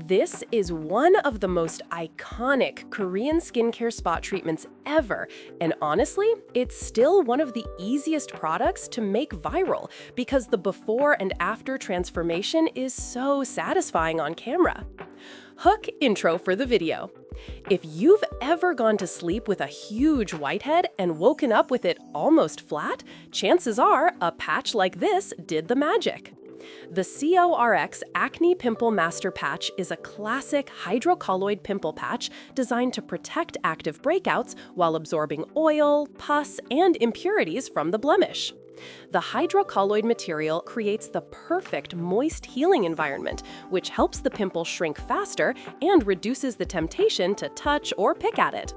This is one of the most iconic Korean skincare spot treatments ever, and honestly, it's still one of the easiest products to make viral because the before and after transformation is so satisfying on camera. Hook intro for the video. If you've ever gone to sleep with a huge whitehead and woken up with it almost flat, chances are a patch like this did the magic. The COSRX Acne Pimple Master Patch is a classic hydrocolloid pimple patch designed to protect active breakouts while absorbing oil, pus, and impurities from the blemish. The hydrocolloid material creates the perfect moist healing environment, which helps the pimple shrink faster and reduces the temptation to touch or pick at it.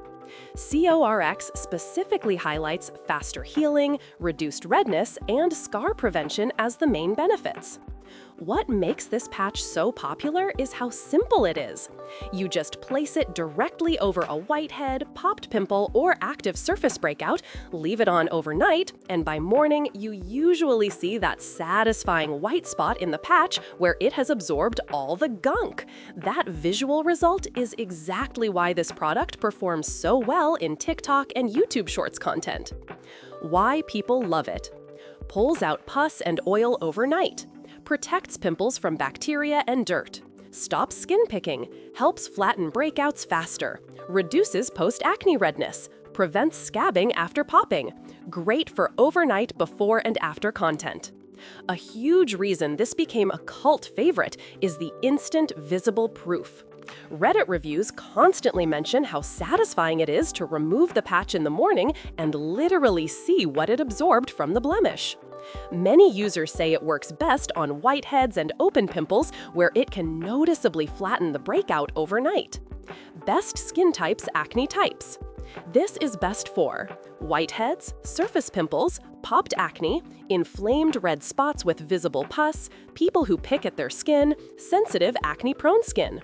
COSRX specifically highlights faster healing, reduced redness, and scar prevention as the main benefits. What makes this patch so popular is how simple it is. You just place it directly over a whitehead, popped pimple, or active surface breakout, leave it on overnight, and by morning, you usually see that satisfying white spot in the patch where it has absorbed all the gunk. That visual result is exactly why this product performs so well in TikTok and YouTube Shorts content. Why people love it. Pulls out pus and oil overnight. Protects pimples from bacteria and dirt, stops skin picking, helps flatten breakouts faster, reduces post-acne redness, prevents scabbing after popping, great for overnight before and after content. A huge reason this became a cult favorite is the instant visible proof. Reddit reviews constantly mention how satisfying it is to remove the patch in the morning and literally see what it absorbed from the blemish. Many users say it works best on whiteheads and open pimples where it can noticeably flatten the breakout overnight. Best skin types, acne types. This is best for whiteheads, surface pimples, popped acne, inflamed red spots with visible pus, people who pick at their skin, sensitive acne-prone skin.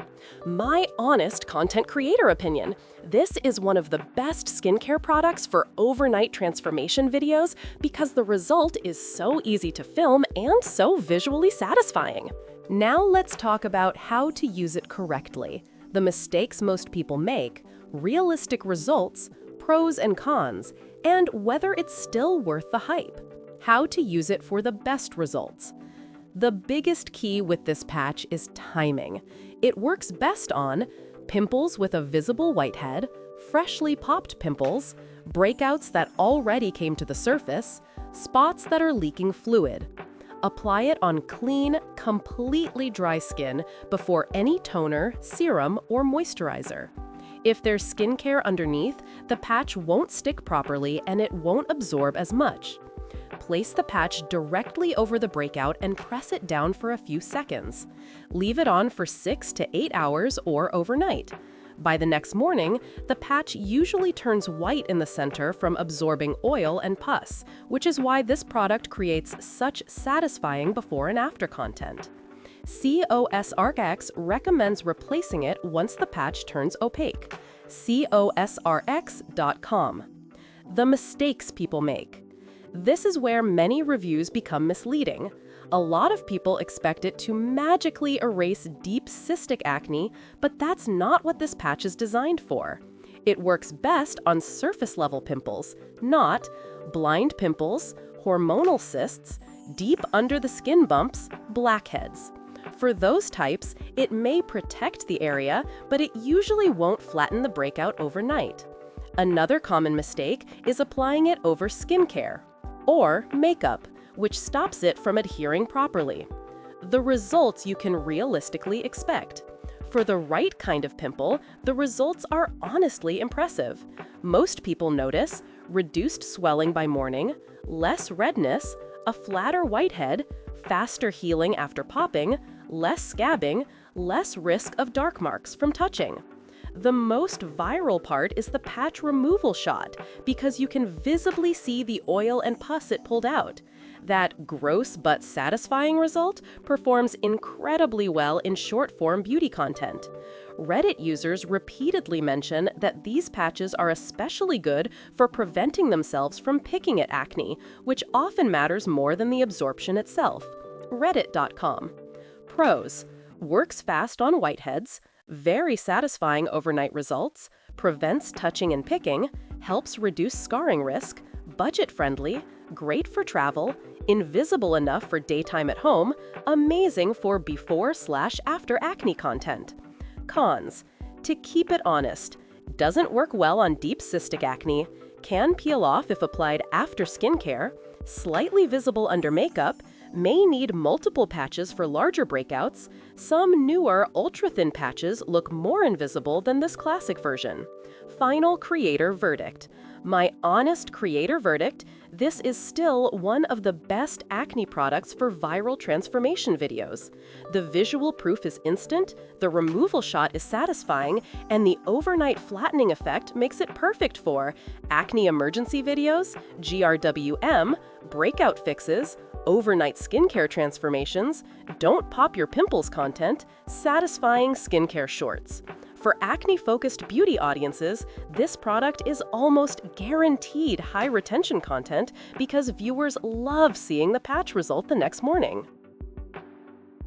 My honest content creator opinion, this is one of the best skincare products for overnight transformation videos because the result is so easy to film and so visually satisfying. Now let's talk about how to use it correctly, the mistakes most people make, realistic results, pros and cons, and whether it's still worth the hype. How to use it for the best results. The biggest key with this patch is timing. It works best on pimples with a visible whitehead, freshly popped pimples, breakouts that already came to the surface, spots that are leaking fluid. Apply it on clean, completely dry skin before any toner, serum, or moisturizer. If there's skincare underneath, the patch won't stick properly and it won't absorb as much. Place the patch directly over the breakout and press it down for a few seconds. Leave it on for 6 to 8 hours or overnight. By the next morning, the patch usually turns white in the center from absorbing oil and pus, which is why this product creates such satisfying before and after content. COSRX recommends replacing it once the patch turns opaque. COSRX.com. The mistakes people make. This is where many reviews become misleading. A lot of people expect it to magically erase deep cystic acne, but that's not what this patch is designed for. It works best on surface-level pimples, not blind pimples, hormonal cysts, deep under-the-skin bumps, blackheads. For those types, it may protect the area, but it usually won't flatten the breakout overnight. Another common mistake is applying it over skincare or makeup, which stops it from adhering properly. The results you can realistically expect. For the right kind of pimple, the results are honestly impressive. Most people notice reduced swelling by morning, less redness, a flatter whitehead, faster healing after popping, less scabbing, less risk of dark marks from touching. The most viral part is the patch removal shot because you can visibly see the oil and pus it pulled out. That gross but satisfying result performs incredibly well in short-form beauty content. Reddit users repeatedly mention that these patches are especially good for preventing themselves from picking at acne, which often matters more than the absorption itself. Reddit.com. Pros. Works fast on whiteheads, very satisfying overnight results, prevents touching and picking, helps reduce scarring risk, budget-friendly, great for travel, invisible enough for daytime at home, amazing for before/after acne content. Cons: to keep it honest, doesn't work well on deep cystic acne, can peel off if applied after skincare, slightly visible under makeup, may need multiple patches for larger breakouts. Some newer ultra-thin patches look more invisible than this classic version. Final creator verdict. My honest creator verdict, this is still one of the best acne products for viral transformation videos. The visual proof is instant, the removal shot is satisfying, and the overnight flattening effect makes it perfect for acne emergency videos, GRWM, breakout fixes, overnight skincare transformations, don't pop your pimples content, satisfying skincare shorts. For acne-focused beauty audiences, this product is almost guaranteed high retention content because viewers love seeing the patch result the next morning.